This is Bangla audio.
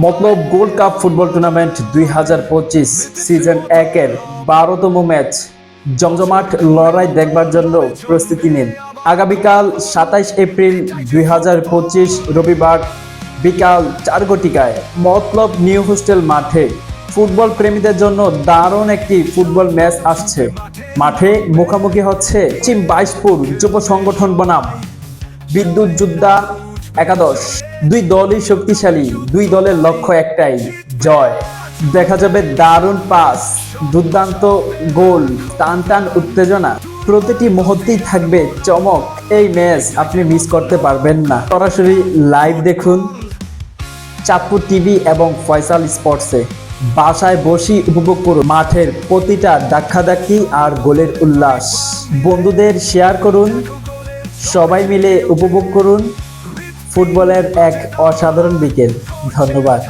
মতলব gold cup football tournament 2025 season 1-এর 12তম ম্যাচ জমজমাট লড়াই দেখবার জন্য প্রস্তুতি নিন। আগামীকাল 27 এপ্রিল 2025 রবিবার বিকাল 4 ঘটিকায় মতলব নিউ হোস্টেল মাঠে ফুটবল প্রেমীদের জন্য দারুণ একটি ফুটবল ম্যাচ আসছে। মাঠে মুখোমুখি হচ্ছে পশ্চিম বাইশপুর যুব সংগঠন বনাম বিদ্যুৎ যোদ্ধা একাদশ। দুই দলই শক্তিশালী, দুই দলের লক্ষ্য একটাই, জয়। দেখা যাবে দারুণ পাস, দুর্দান্ত গোল, টান টান উত্তেজনা, প্রতিটি মুহূর্তেই থাকবে চমক। এই ম্যাচ আপনি মিস করতে পারবেন না। সরাসরি লাইভ দেখুন চাঁদপুর টিভি এবং ফয়সাল স্পোর্টসে। বাসায় বসি উপভোগ করুন মাঠের প্রতিটা ধাক্কাধাক্কি আর গোলের উল্লাস। বন্ধুদের শেয়ার করুন, সবাই মিলে উপভোগ করুন ফুটবলের এক অসাধারণ বিকেল। ধন্যবাদ।